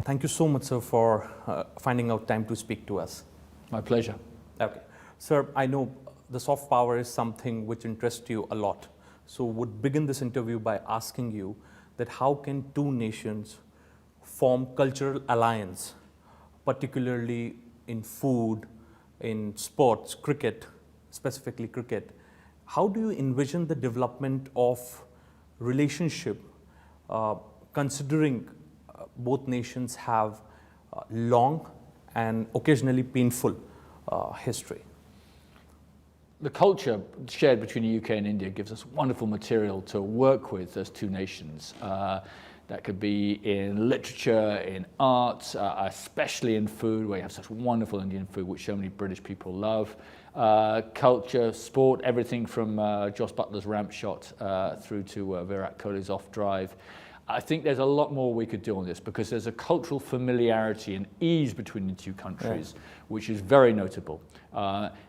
Thank you so much, sir, for finding out time to speak to us. My pleasure. Okay. Sir, I know the soft power is something which interests you a lot. So would begin this interview by asking you that how can two nations form cultural alliance, particularly in food, in sports, cricket, specifically cricket. How do you envision the development of relationship considering both nations have long and occasionally painful history? The culture shared between the UK and India gives us wonderful material to work with as two nations. That could be in literature, in arts, especially in food, where you have such wonderful Indian food, which so many British people love. Culture, sport, everything from Jos Buttler's ramp shot through to Virat Kohli's off drive. I think there's a lot more we could do on this because there's a cultural familiarity and ease between the two countries, which is very notable.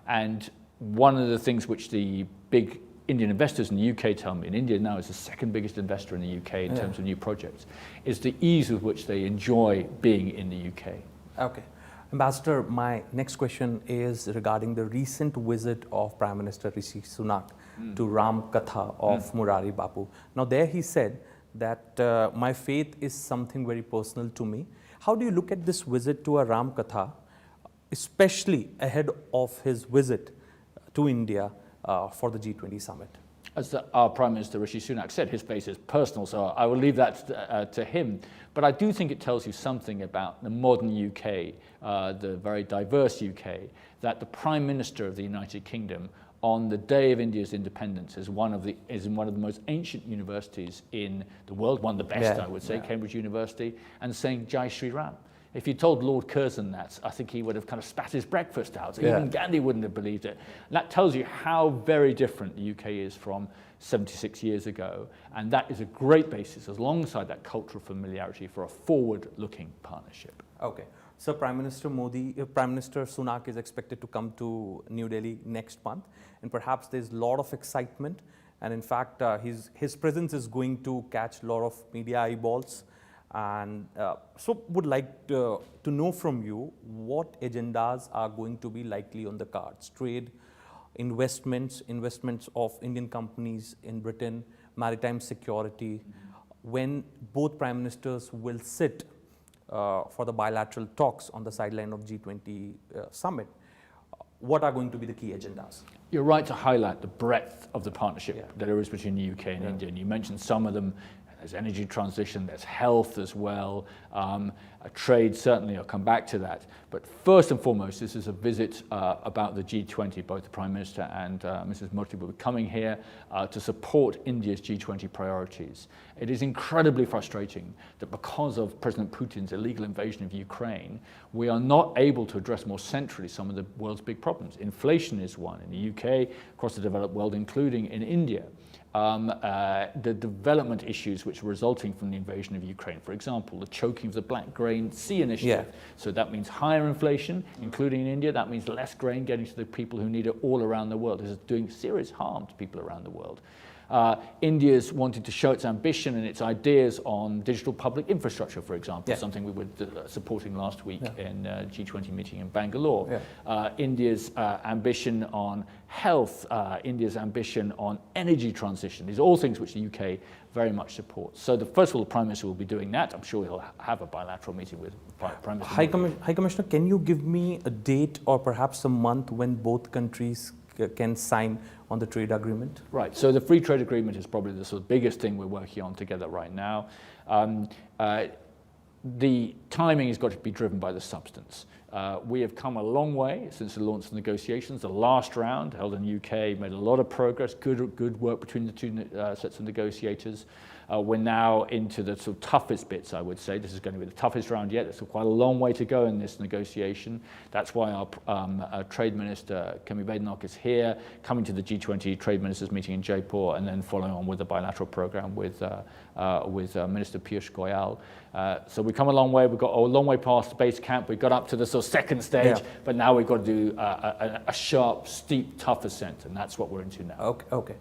And one of the things which the big Indian investors in the UK tell me, and India now is the second biggest investor in the UK in terms of new projects, is the ease with which they enjoy being in the UK. Okay. Ambassador, my next question is regarding the recent visit of Prime Minister Rishi Sunak to Ram Katha of Murari Bapu. Now there he said that my faith is something very personal to me. How do you look at this visit to a Ram Katha, especially ahead of his visit to India for the G20 summit? As our Prime Minister Rishi Sunak said, his faith is personal, so I will leave that to him. But I do think it tells you something about the modern UK, the very diverse UK, that the Prime Minister of the United Kingdom on the day of India's independence is in one of the most ancient universities in the world, one of the best, I would say, Cambridge University, and saying Jai Shri Ram. If you told Lord Curzon that, I think he would have kind of spat his breakfast out. Even Gandhi wouldn't have believed it. And that tells you how very different the UK is from 76 years ago. And that is a great basis, alongside that cultural familiarity, for a forward-looking partnership. Okay. So Prime Minister Sunak is expected to come to New Delhi next month. And perhaps there's a lot of excitement. And in fact, his presence is going to catch a lot of media eyeballs. And so would like to know from you what agendas are going to be likely on the cards. Trade, investments of Indian companies in Britain, maritime security. When both prime ministers will sit for the bilateral talks on the sideline of G20 Summit, what are going to be the key agendas? You're right to highlight the breadth of the partnership that there is between the UK and India. And you mentioned some of them. There's energy transition, there's health as well, trade certainly, I'll come back to that. But first and foremost, this is a visit about the G20. Both the Prime Minister and Mrs. Murthy will be coming here to support India's G20 priorities. It is incredibly frustrating that because of President Putin's illegal invasion of Ukraine, we are not able to address more centrally some of the world's big problems. Inflation is one in the UK, across the developed world, including in India. The development issues which are resulting from the invasion of Ukraine. For example, the choking of the Black Grain Sea Initiative. So that means higher inflation, including in India. That means less grain getting to the people who need it all around the world. This is doing serious harm to people around the world. India's wanting to show its ambition and its ideas on digital public infrastructure, for example, something we were supporting last week in a G20 meeting in Bangalore. India's ambition on health, India's ambition on energy transition. These are all things which the UK very much supports. So first of all, the Prime Minister will be doing that. I'm sure he'll have a bilateral meeting with Prime Minister. High Commissioner, can you give me a date or perhaps a month when both countries can sign on the trade agreement? Right, so the free trade agreement is probably the sort of biggest thing we're working on together right now. The timing has got to be driven by the substance. We have come a long way since the launch of negotiations. The last round, held in the UK, made a lot of progress, good work between the two sets of negotiators. We're now into the sort of toughest bits, I would say. This is going to be the toughest round yet. There's quite a long way to go in this negotiation. That's why our Trade Minister, Kemi Badenoch, is here, coming to the G20 Trade Ministers meeting in Jaipur, and then following on with the bilateral program with Minister Piyush Goyal. So we've come a long way. We've got a long way past the base camp. We've got up to the sort of second stage, but now we've got to do a sharp, steep, tough ascent, and that's what we're into now. Okay.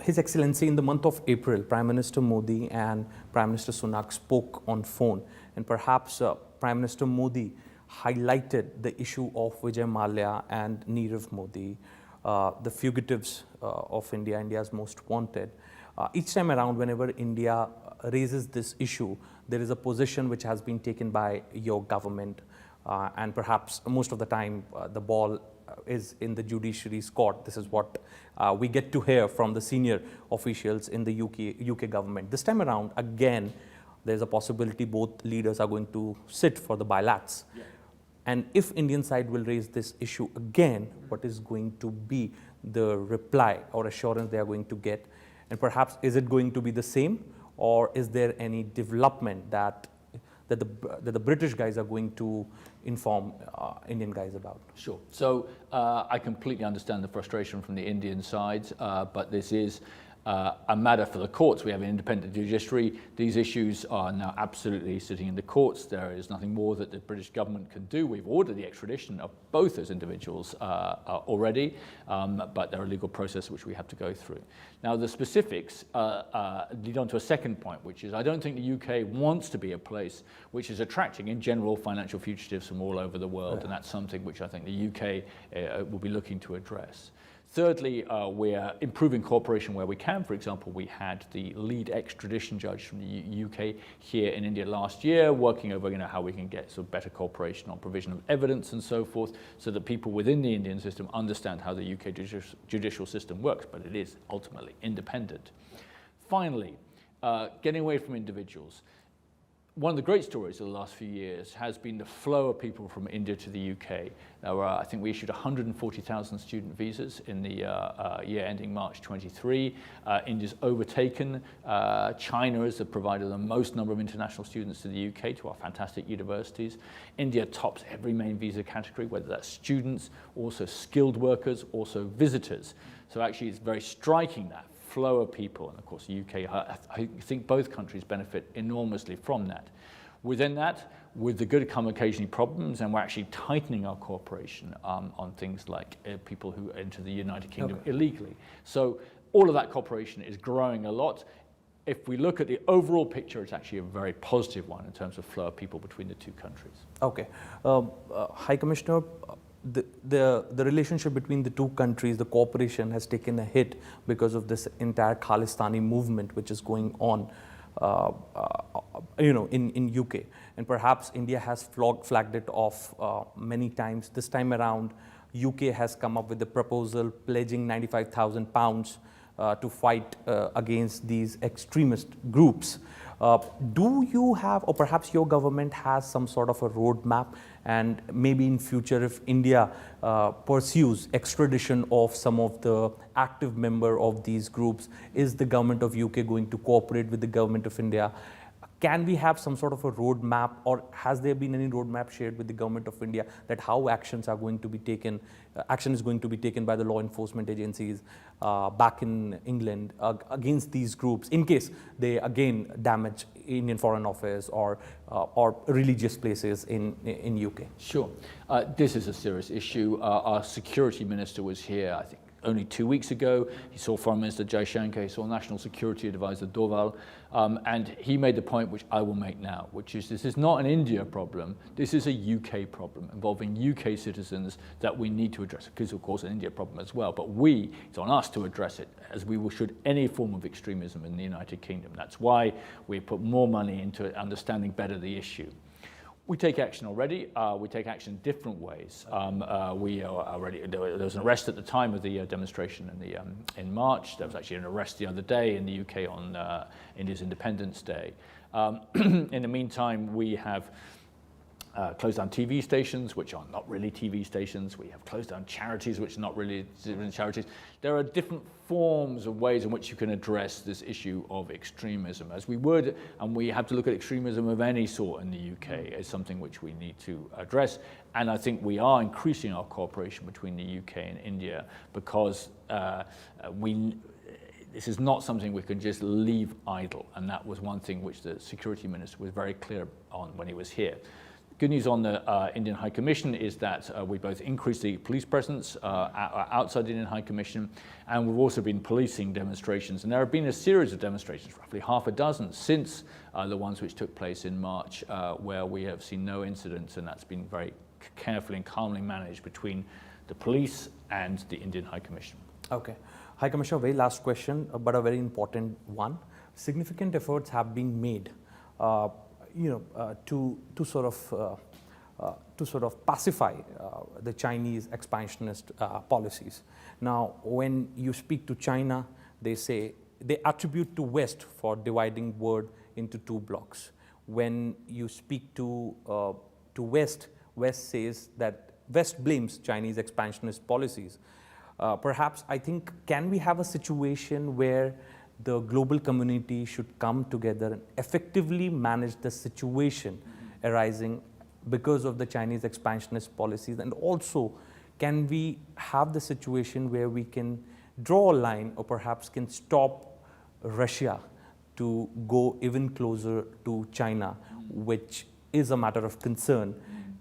His Excellency, in the month of April, Prime Minister Modi and Prime Minister Sunak spoke on phone, And perhaps Prime Minister Modi highlighted the issue of Vijay Mallya and Nirav Modi, the fugitives of India, India's most wanted. Each time around, whenever India raises this issue, there is a position which has been taken by your government, and perhaps most of the time the ball is in the judiciary's court. This is what we get to hear from the senior officials in the UK government. This time around, again, there's a possibility both leaders are going to sit for the bilats. Yeah. And if Indian side will raise this issue again, what is going to be the reply or assurance they are going to get? And perhaps is it going to be the same, or is there any development that the British guys are going to inform Indian guys about? Sure. So I completely understand the frustration from the Indian side, but this is a matter for the courts. We have an independent judiciary. These issues are now absolutely sitting in the courts. There is nothing more that the British government can do. We've ordered the extradition of both those individuals already, but there are legal processes which we have to go through. Now, the specifics lead on to a second point, which is I don't think the UK wants to be a place which is attracting, in general, financial fugitives from all over the world, and that's something which I think the UK will be looking to address. Thirdly, we're improving cooperation where we can. For example, we had the lead extradition judge from the UK here in India last year, working over how we can get sort of better cooperation on provision of evidence and so forth, so that people within the Indian system understand how the UK judicial system works, but it is ultimately independent. Finally, getting away from individuals. One of the great stories of the last few years has been the flow of people from India to the UK. Now, I think we issued 140,000 student visas in the year ending March 23. India's overtaken China as the provider of the most number of international students to the UK, to our fantastic universities. India tops every main visa category, whether that's students, also skilled workers, also visitors. So actually it's very striking, that flow of people, and of course the UK, I think both countries benefit enormously from that. Within that, with the good come occasionally problems, and we're actually tightening our cooperation on things like people who enter the United Kingdom illegally. So all of that cooperation is growing a lot. If we look at the overall picture, it's actually a very positive one in terms of flow of people between the two countries. Okay. High Commissioner, the relationship between the two countries, the cooperation has taken a hit because of this entire Khalistani movement which is going on, in UK. And perhaps India has flagged it off many times. This time around, UK has come up with a proposal pledging £95,000 to fight against these extremist groups. Do you have, or perhaps your government has, some sort of a roadmap, and maybe in future if India pursues extradition of some of the active member of these groups, is the government of UK going to cooperate with the government of India? Can we have some sort of a roadmap, or has there been any roadmap shared with the government of India that how actions are going to be taken, action is going to be taken by the law enforcement agencies back in England against these groups in case they again damage Indian Foreign Office or religious places in UK? Sure. This is a serious issue. Our security minister was here, I think, only 2 weeks ago. He saw Foreign Minister Jaishankar, he saw National Security Advisor Doval, and he made the point which I will make now, which is this is not an India problem, this is a UK problem involving UK citizens that we need to address. It is, of course, an India problem as well, but it's on us to address it, as we should any form of extremism in the United Kingdom. That's why we put more money into understanding better the issue. We take action already. We take action in different ways. We are already, there was an arrest at the time of the demonstration in March. There was actually an arrest the other day in the UK on India's Independence Day. In the meantime, we have closed down TV stations, which are not really TV stations. We have closed down charities, which are not really charities. There are different forms of ways in which you can address this issue of extremism, as we would, and we have to look at extremism of any sort in the UK as something which we need to address. And I think we are increasing our cooperation between the UK and India, because this is not something we can just leave idle, and that was one thing which the security minister was very clear on when he was here. Good news on the Indian High Commission is that we both increased the police presence outside the Indian High Commission, and we've also been policing demonstrations. And there have been a series of demonstrations, roughly half a dozen, since the ones which took place in March, where we have seen no incidents, and that's been very carefully and calmly managed between the police and the Indian High Commission. Okay. High Commissioner, very last question, but a very important one. Significant efforts have been made to sort of pacify the Chinese expansionist policies. Now, when you speak to China, they attribute to West for dividing world into two blocks. When you speak to West, West says that West blames Chinese expansionist policies. Perhaps, I think, can we have a situation where the global community should come together and effectively manage the situation arising because of the Chinese expansionist policies? And also, can we have the situation where we can draw a line or perhaps can stop Russia to go even closer to China, which is a matter of concern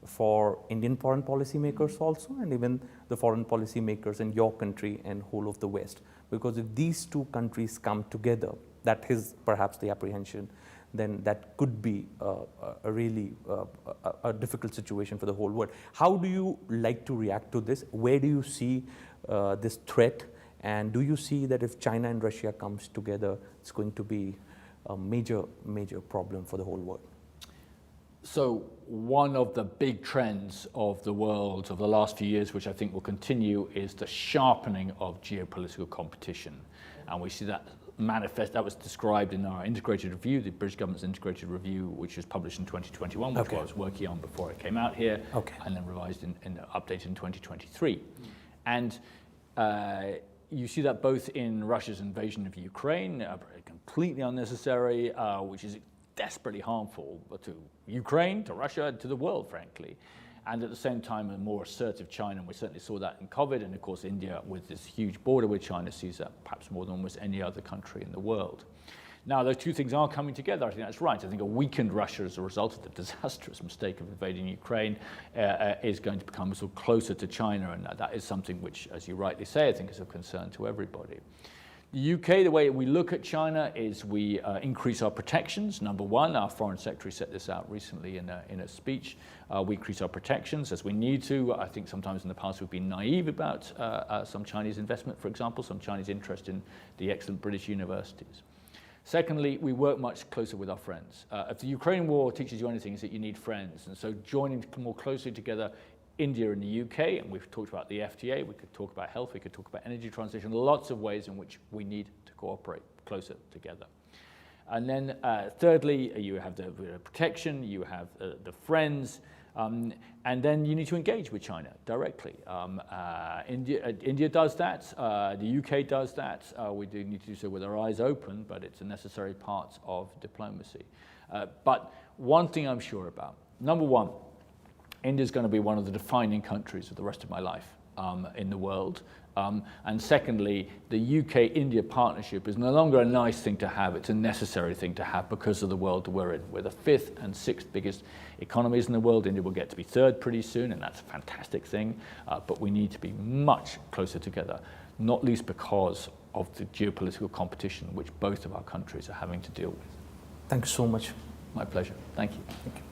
for Indian foreign policy makers also, and even the foreign policy makers in your country and whole of the West? Because if these two countries come together, that is perhaps the apprehension, then that could be a really difficult situation for the whole world. How do you like to react to this? Where do you see this threat? And do you see that if China and Russia comes together, it's going to be a major, major problem for the whole world? So one of the big trends of the world of the last few years, which I think will continue, is the sharpening of geopolitical competition. And we see that manifest, that was described in our integrated review, the British government's integrated review, which was published in 2021, which I was working on before it came out here, and then revised and updated in 2023. And you see that both in Russia's invasion of Ukraine, completely unnecessary, which is desperately harmful to Ukraine, to Russia, to the world, frankly. And at the same time, a more assertive China, and we certainly saw that in COVID, and of course India, with this huge border with China, sees that perhaps more than almost any other country in the world. Now, those two things are coming together. I think that's right. I think a weakened Russia as a result of the disastrous mistake of invading Ukraine is going to become sort of closer to China, and that is something which, as you rightly say, I think is of concern to everybody. The UK, the way we look at China is we increase our protections. Number one, our Foreign Secretary set this out recently in a speech. We increase our protections as we need to. I think sometimes in the past we've been naive about some Chinese investment, for example, some Chinese interest in the excellent British universities. Secondly, we work much closer with our friends. If the Ukraine war teaches you anything, is that you need friends. And so joining more closely together India and the UK, and we've talked about the FTA, we could talk about health, we could talk about energy transition, lots of ways in which we need to cooperate closer together. And then thirdly, you have the protection, you have the friends, and then you need to engage with China directly. India does that, the UK does that, we do need to do so with our eyes open, but it's a necessary part of diplomacy. But one thing I'm sure about, number one, India is going to be one of the defining countries of the rest of my life in the world. And secondly, the UK-India partnership is no longer a nice thing to have, it's a necessary thing to have because of the world we're in. We're the 5th and 6th biggest economies in the world. India will get to be 3rd pretty soon, and that's a fantastic thing. But we need to be much closer together, not least because of the geopolitical competition which both of our countries are having to deal with. Thank you so much. My pleasure. Thank you. Thank you.